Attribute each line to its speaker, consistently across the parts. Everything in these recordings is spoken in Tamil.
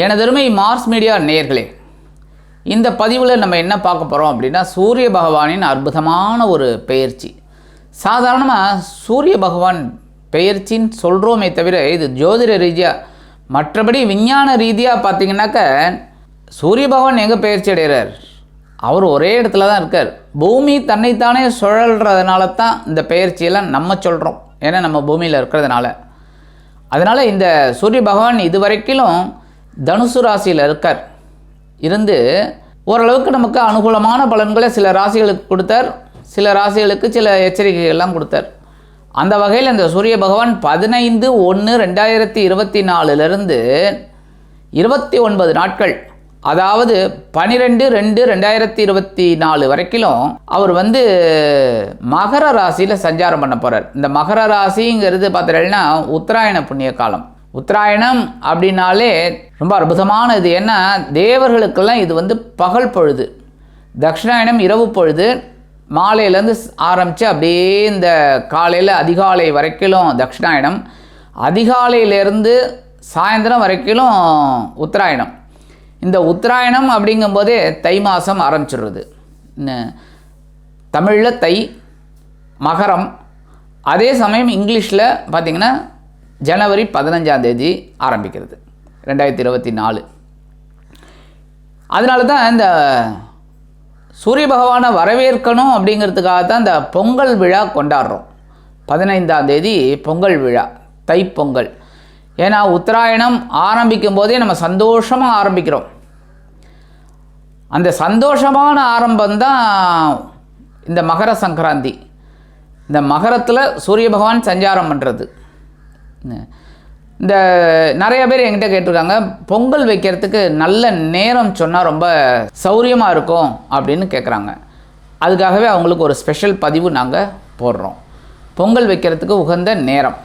Speaker 1: எனதருமை மார்ஸ் மீடியா நேயர்களே, இந்த பதிவில் நம்ம என்ன பார்க்க போகிறோம் அப்படின்னா, சூரிய பகவானின் அற்புதமான ஒரு பெயர்ச்சி. சாதாரணமாக சூரிய பகவான் பெயர்ச்சின்னு சொல்கிறோமே தவிர, இது ஜோதிட ரீதியாக மற்றபடி விஞ்ஞான ரீதியாக பார்த்திங்கனாக்க சூரிய பகவான் எங்கே பெயர்ச்சி அடைகிறார்? அவர் ஒரே இடத்துல தான் இருக்கார். பூமி தன்னைத்தானே சுழல்றதுனால தான் இந்த பெயர்ச்சியெல்லாம் நம்ம சொல்கிறோம், ஏன்னா நம்ம பூமியில் இருக்கிறதுனால. அதனால் இந்த சூரிய பகவான் இதுவரைக்கும் தனுசு ராசியில் இருக்கார். இருந்து ஓரளவுக்கு நமக்கு அனுகூலமான பலன்களை சில ராசிகளுக்கு கொடுத்தார், சில ராசிகளுக்கு சில எச்சரிக்கைகள்லாம் கொடுத்தார். அந்த வகையில் இந்த சூரிய பகவான் 15/1/2024 29 நாட்கள், அதாவது 12/2/2024 வரைக்கும் அவர் மகர ராசியில் சஞ்சாரம் பண்ண போகிறார். இந்த மகர ராசிங்கிறது பார்த்தீங்கன்னா உத்தராயண புண்ணிய காலம். உத்தராயணம் அப்படின்னாலே ரொம்ப அற்புதமானது. ஏன்னா தேவர்களுக்கெல்லாம் இது பகல் பொழுது, தட்சிணாயணம் இரவு பொழுது. மாலையிலேருந்து ஆரம்பித்து அப்படியே இந்த காலையில் அதிகாலை வரைக்கும் தட்சிணாயணம், அதிகாலையிலேருந்து சாயந்தரம் வரைக்கும் உத்தராயணம். இந்த உத்தராயணம் அப்படிங்கும்போதே தை மாதம் ஆரம்பிச்சிடுறது. தமிழில் தை, மகரம். அதே சமயம் இங்கிலீஷில் பார்த்திங்கன்னா ஜனவரி 15 ஆரம்பிக்கிறது 2024. அதனால தான் இந்த சூரிய பகவானை வரவேற்கணும் அப்படிங்கிறதுக்காக தான் இந்த பொங்கல் விழா கொண்டாடுறோம். 15 பொங்கல் விழா, தைப்பொங்கல். ஏன்னா உத்தராயணம் ஆரம்பிக்கும் போதே நம்ம சந்தோஷமாக ஆரம்பிக்கிறோம். அந்த சந்தோஷமான ஆரம்பம்தான் இந்த மகர சங்கராந்தி. இந்த மகரத்தில் சூரிய பகவான் சஞ்சாரம் பண்ணுறது. இந்த நிறைய பேர் என்கிட்ட கேட்டிருக்காங்க, பொங்கல் வைக்கிறதுக்கு நல்ல நேரம் சொன்னால் ரொம்ப சௌரியமாக இருக்கும் அப்படின்னு கேட்குறாங்க. அதுக்காகவே அவங்களுக்கு ஒரு ஸ்பெஷல் பதிவு நாங்கள் போடுறோம். பொங்கல் வைக்கிறதுக்கு உகந்த நேரம்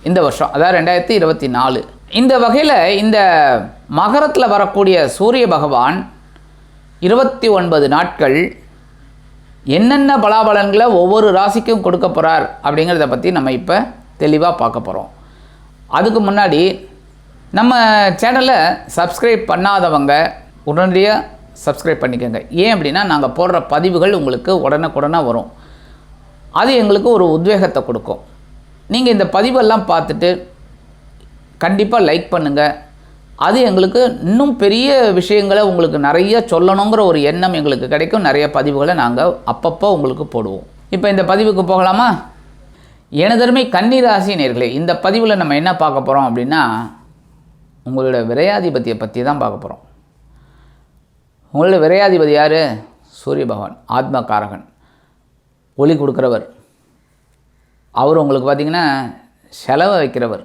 Speaker 1: இந்த வருஷம், அதாவது 2024. இந்த வகையில் இந்த மகரத்தில் வரக்கூடிய சூரிய பகவான் 29 நாட்கள் என்னென்ன பலாபலன்களை ஒவ்வொரு ராசிக்கும் கொடுக்க போகிறார் அப்படிங்கிறத பற்றி நம்ம இப்போ தெளிவாக பார்க்க போகிறோம். அதுக்கு முன்னாடி நம்ம சேனலை சப்ஸ்கிரைப் பண்ணாதவங்க உடனடியாக சப்ஸ்கிரைப் பண்ணிக்கோங்க. ஏன் அப்படின்னா நாங்கள் போடுற பதிவுகள் உங்களுக்கு உடனுக்குடனாக வரும். அது எங்களுக்கு ஒரு உத்வேகத்தை கொடுக்கும். நீங்கள் இந்த பதிவெல்லாம் பார்த்துட்டு கண்டிப்பாக லைக் பண்ணுங்கள். அது எங்களுக்கு இன்னும் பெரிய விஷயங்களை உங்களுக்கு நிறைய சொல்லணுங்கிற ஒரு எண்ணம் எங்களுக்கு கிடைக்கும். நிறைய பதிவுகளை நாங்கள் அப்பப்போ உங்களுக்கு போடுவோம். இப்போ இந்த பதிவுக்கு போகலாமா? எனதருமை கன்னி ராசி நேயர்களே, இந்த பதிவில் நம்ம என்ன பார்க்க போகிறோம் அப்படின்னா, உங்களோட விரையாதிபதியை பற்றி தான் பார்க்க போகிறோம். உங்களோட விரையாதிபதி யார்? சூரிய பகவான், ஆத்மகாரகன், ஒளி கொடுக்குறவர். அவர் உங்களுக்கு பார்த்திங்கன்னா செலவை வைக்கிறவர்.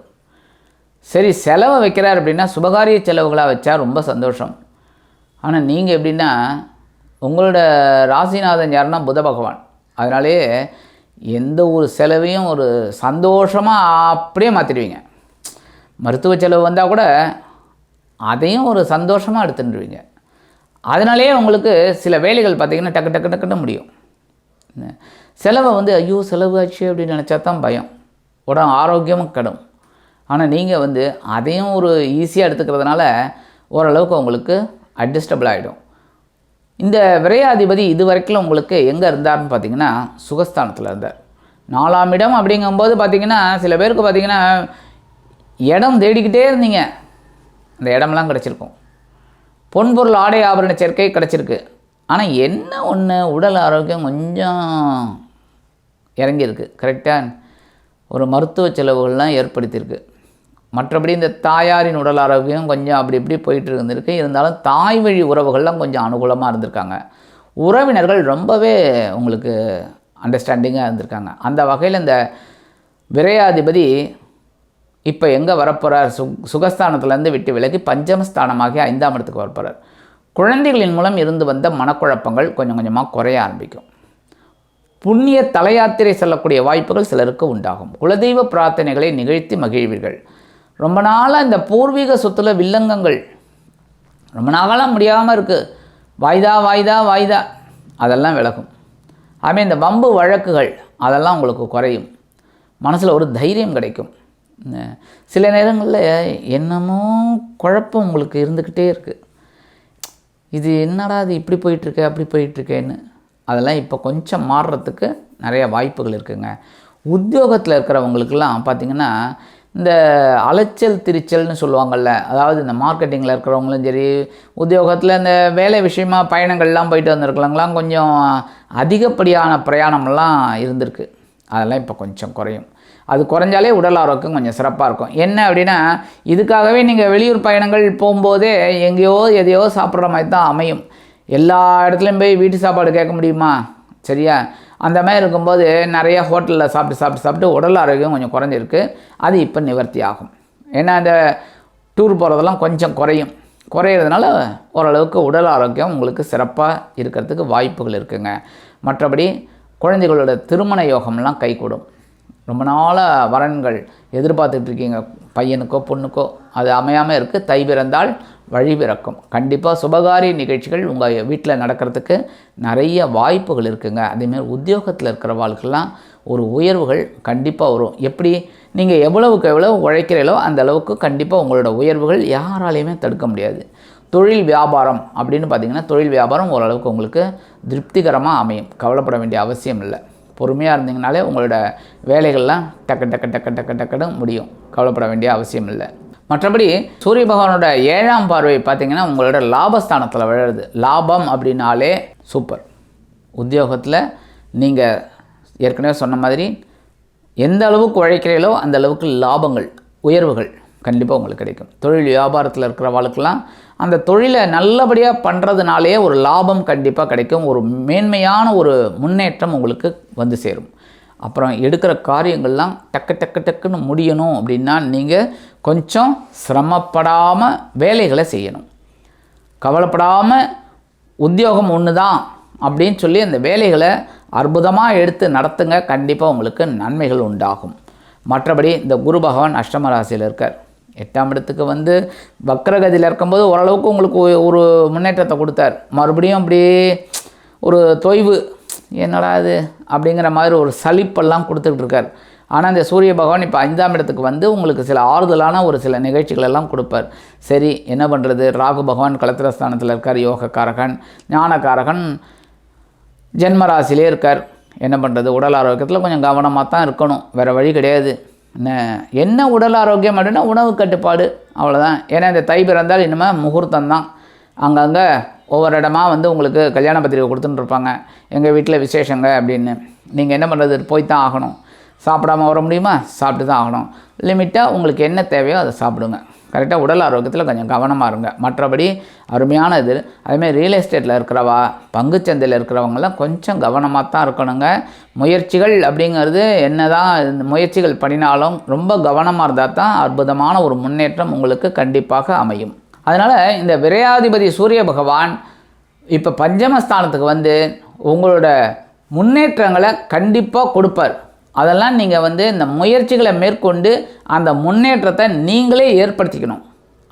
Speaker 1: சரி, செலவை வைக்கிறார் அப்படின்னா சுபகாரிய செலவுகளாக வச்சா ரொம்ப சந்தோஷம். ஆனால் நீங்கள் எப்படின்னா, உங்களோட ராசிநாதன் யாருன்னா புத பகவான். அதனாலே எந்த ஒரு செலவையும் ஒரு சந்தோஷமாக அப்படியே மாற்றிடுவீங்க. மருத்துவ செலவு வந்தால் கூட அதையும் ஒரு சந்தோஷமாக எடுத்துட்டுருவீங்க. அதனாலே உங்களுக்கு சில வேலைகள் பார்த்திங்கன்னா டக்கு டக்கு டக்குன்னு முடியும். செலவை ஐயோ செலவு ஆச்சு அப்படின்னு நினச்சா தான் பயம், உடம்பு ஆரோக்கியமும் கெடும். ஆனால் நீங்கள் அதையும் ஒரு ஈஸியாக எடுத்துக்கிறதுனால ஓரளவுக்கு உங்களுக்கு அட்ஜஸ்டபிள் ஆகிடும். இந்த விரையாதிபதி இது வரைக்கும் உங்களுக்கு எங்கே இருந்தார்னு பார்த்திங்கன்னா சுகஸ்தானத்தில் இருந்தார். 4ஆம் இடம் அப்படிங்கும்போது பார்த்திங்கன்னா சில பேருக்கு பார்த்திங்கன்னா இடம் தேடிக்கிட்டே இருந்தீங்க, இந்த இடம்லாம் கிடச்சிருக்கும். பொன்பொருள் ஆடை ஆபரண சேர்க்கை கிடச்சிருக்கு. ஆனால் என்ன ஒன்று, உடல் ஆரோக்கியம் கொஞ்சம் இறங்கியிருக்கு. கரெக்டாக ஒரு மருத்துவ செலவுகள்லாம் ஏற்படுத்தியிருக்கு. மற்றபடி இந்த தாயாரின் உடல் ஆரோக்கியம் கொஞ்சம் அப்படி இப்படி போயிட்டு இருந்திருக்கு. இருந்தாலும் தாய் வழி உறவுகள்லாம் கொஞ்சம் அனுகூலமாக இருந்திருக்காங்க. உறவினர்கள் ரொம்பவே உங்களுக்கு அண்டர்ஸ்டாண்டிங்காக இருந்திருக்காங்க. அந்த வகையில் இந்த விரையாதிபதி இப்போ எங்கே வரப்போகிறார்? சுகஸ்தானத்துலேருந்து விட்டு விலகி பஞ்சமஸ்தானமாகி 5ஆம் இடத்துக்கு வரப்போகிறார். குழந்தைகளின் மூலம் இருந்து வந்த மனக்குழப்பங்கள் கொஞ்சம் கொஞ்சமாக குறைய ஆரம்பிக்கும். புண்ணிய தலையாத்திரை செல்லக்கூடிய வாய்ப்புகள் சிலருக்கு உண்டாகும். குலதெய்வ பிரார்த்தனைகளை நிகழ்த்தி மகிழ்வீர்கள். ரொம்ப நாளாக இந்த பூர்வீக சொத்துல வில்லங்கங்கள் ரொம்ப நாளாக முடியாமல் இருக்குது, வாய்தா வாய்தா வாய்தா, அதெல்லாம் விலகும். அதுமாதிரி இந்த வம்பு வழக்குகள் அதெல்லாம் உங்களுக்கு குறையும். மனசில் ஒரு தைரியம் கிடைக்கும். சில நேரங்களில் என்னமோ குழப்பம் உங்களுக்கு இருந்துக்கிட்டே இருக்குது. இது என்னடா இது இப்படி போயிட்டுருக்கு அப்படி போயிட்டுருக்கேன்னு. அதெல்லாம் இப்போ கொஞ்சம் மாறுறதுக்கு நிறைய வாய்ப்புகள் இருக்குதுங்க. உத்தியோகத்தில் இருக்கிறவங்களுக்கெல்லாம் பார்த்திங்கன்னா இந்த அலைச்சல் திரிச்சல்னு சொல்லுவாங்கள்ல, அதாவது இந்த மார்க்கெட்டிங்கில் இருக்கிறவங்களும் சரி, உத்தியோகத்தில் இந்த வேலை விஷயமா பயணங்கள்லாம் போயிட்டு வந்திருக்கலாங்களாம், கொஞ்சம் அதிகப்படியான பிரயாணமெல்லாம் இருந்திருக்கு. அதெல்லாம் இப்போ கொஞ்சம் குறையும். அது குறைஞ்சாலே உடல் ஆரோக்கியம் கொஞ்சம் சிறப்பாக இருக்கும். என்ன அப்படின்னா, இதுக்காகவே நீங்கள் வெளியூர் பயணங்கள் போகும்போதே எங்கேயோ எதையோ சாப்பிட்ற மாதிரி தான் அமையும். எல்லா இடத்துலையும் போய் வீட்டு சாப்பாடு கேட்க முடியுமா? சரியா? அந்த மாதிரி இருக்கும்போது நிறைய ஹோட்டலில் சாப்பிட்டு உடல் ஆரோக்கியம் கொஞ்சம் குறைஞ்சிருக்கு. அது இப்போ நிவர்த்தி ஆகும். ஏன்னா இந்த டூர் போகிறதெல்லாம் கொஞ்சம் குறையிறதுனால ஓரளவுக்கு உடல் ஆரோக்கியம் உங்களுக்கு சிறப்பாக இருக்கிறதுக்கு வாய்ப்புகள் இருக்குங்க. மற்றபடி குழந்தைகளோட திருமண யோகம்லாம் கைகூடும். ரொம்ப நாளாக வரன்கள் எதிர்பார்த்துட்ருக்கீங்க, பையனுக்கோ பொண்ணுக்கோ, அது அமையாமல் இருக்குது. தை பிறந்தால் வழி பிறக்கும். கண்டிப்பாக சுபகாரிய நிகழ்ச்சிகள் உங்கள் வீட்டில் நடக்கிறதுக்கு நிறைய வாய்ப்புகள் இருக்குதுங்க. அதேமாதிரி உத்தியோகத்தில் இருக்கிற வாழ்க்கெல்லாம் ஒரு உயர்வுகள் கண்டிப்பாக வரும். எப்படி நீங்கள் எவ்வளவுக்கு எவ்வளோ உழைக்கிறீங்களோ அந்த அளவுக்கு கண்டிப்பாக உங்களோட உயர்வுகள் யாராலையுமே தடுக்க முடியாது. தொழில் வியாபாரம் அப்படின்னு பார்த்திங்கன்னா, தொழில் வியாபாரம் ஓரளவுக்கு உங்களுக்கு திருப்திகரமாக அமையும். கவலைப்பட வேண்டிய அவசியம் இல்லை. பொறுமையாக இருந்தீங்கனாலே உங்களோட வேலைகள்லாம் டக்குன்னு முடியும். கவலைப்பட வேண்டிய அவசியம் இல்லை. மற்றபடி சூரிய பகவானோட 7ஆம் பார்வை பார்த்திங்கன்னா உங்களோட லாபஸ்தானத்தில் விழுறது. லாபம் அப்படின்னாலே சூப்பர். உத்தியோகத்தில் நீங்கள் ஏற்கனவே சொன்ன மாதிரி எந்த அளவுக்கு உழைக்கிறீங்களோ அந்த அளவுக்கு லாபங்கள், உயர்வுகள் கண்டிப்பாக உங்களுக்கு கிடைக்கும். தொழில் வியாபாரத்தில் இருக்கிறவங்களுக்கெல்லாம் அந்த தொழிலை நல்லபடியாக பண்ணுறதுனாலே ஒரு லாபம் கண்டிப்பாக கிடைக்கும். ஒரு மேன்மையான ஒரு முன்னேற்றம் உங்களுக்கு வந்து சேரும். அப்புறம் எடுக்கிற காரியங்கள்லாம் டக்குன்னு முடியணும் அப்படின்னா நீங்கள் கொஞ்சம் சிரமப்படாமல் வேலைகளை செய்யணும். கவலைப்படாமல் உத்தியோகம் ஒன்று தான் அப்படின்னு சொல்லி அந்த வேலைகளை அற்புதமாக எடுத்து நடத்துங்க. கண்டிப்பாக உங்களுக்கு நன்மைகள் உண்டாகும். மற்றபடி இந்த குரு பகவான் அஷ்டம ராசியில் இருக்கார். 8ஆம் இடத்துக்கு வந்து வக்ரகதியில் இருக்கும்போது ஓரளவுக்கு உங்களுக்கு ஒரு முன்னேற்றத்தை கொடுத்தார். மறுபடியும் அப்படியே ஒரு தொய்வு, என்னடா இது அப்படிங்கிற மாதிரி ஒரு சலிப்பெல்லாம் கொடுத்துக்கிட்டு இருக்கார். ஆனால் இந்த சூரிய பகவான் இப்போ 5ஆம் இடத்துக்கு வந்து உங்களுக்கு சில ஆறுதலான ஒரு சில நிகழ்ச்சிகளெல்லாம் கொடுப்பார். சரி, என்ன பண்ணுறது? ராகு பகவான் களத்திரஸ்தானத்தில் இருக்கார், யோகக்காரகன், ஞானக்காரகன் ஜென்மராசிலே இருக்கார். என்ன பண்ணுறது? உடல் ஆரோக்கியத்தில் கொஞ்சம் கவனமாக தான் இருக்கணும், வேறு வழி கிடையாது. என்ன உடல் ஆரோக்கியம் அப்படின்னா உணவு கட்டுப்பாடு, அவ்வளோதான். ஏன்னா இந்த தை பிறந்தால் இனிமேல் முகூர்த்தம் தான். அங்கங்கே ஒவ்வொரு இடமா வந்து உங்களுக்கு கல்யாண பத்திரிகை கொடுத்துட்டு இருப்பாங்க, எங்கள் வீட்டில் விசேஷங்க அப்படின்னு. நீங்கள் என்ன பண்ணுறது? போய் தான் ஆகணும். சாப்பிடாம வர முடியுமா? சாப்பிட்டு தான் ஆகணும். லிமிட்டாக உங்களுக்கு என்ன தேவையோ அதை சாப்பிடுங்க. கரெக்டாக உடல் ஆரோக்கியத்தில் கொஞ்சம் கவனமாக இருங்க. மற்றபடி அருமையான இது. அதேமாதிரி ரியல் எஸ்டேட்டில் இருக்கிறவா, பங்குச்சந்தையில் இருக்கிறவங்களாம் கொஞ்சம் கவனமாக தான் இருக்கணுங்க. முயற்சிகள் அப்படிங்கிறது என்ன தான் முயற்சிகள் பண்ணினாலும் ரொம்ப கவனமாக இருந்தால் தான் அற்புதமான ஒரு முன்னேற்றம் உங்களுக்கு கண்டிப்பாக அமையும். அதனால் இந்த விரையாதிபதி சூரிய பகவான் இப்போ பஞ்சமஸ்தானத்துக்கு வந்து உங்களோட முன்னேற்றங்களை கண்டிப்பாக கொடுப்பார். அதெல்லாம் நீங்கள் வந்து இந்த முயற்சிகளை மேற்கொண்டு அந்த முன்னேற்றத்தை நீங்களே ஏற்படுத்திக்கணும்.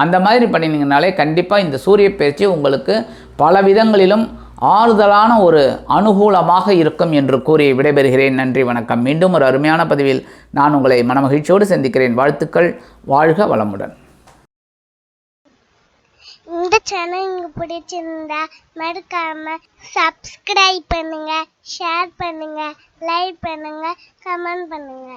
Speaker 1: அந்த மாதிரி பண்ணினீங்கனாலே கண்டிப்பாக இந்த சூரிய பயிற்சி உங்களுக்கு பல விதங்களிலும் ஆறுதலான ஒரு அனுகூலமாக இருக்கும் என்று கூறி விடைபெறுகிறேன். நன்றி, வணக்கம். மீண்டும் ஒரு அருமையான பதிவில் நான் உங்களை மனமகிழ்ச்சியோடு சந்திக்கிறேன். வாழ்த்துக்கள். வாழ்க வளமுடன்.
Speaker 2: இந்த சேனல் உங்களுக்கு பிடிச்சிருந்தா மறக்காம சப்ஸ்கிரைப் பண்ணுங்க, ஷேர் பண்ணுங்க, லைக் பண்ணுங்க, கமெண்ட் பண்ணுங்க.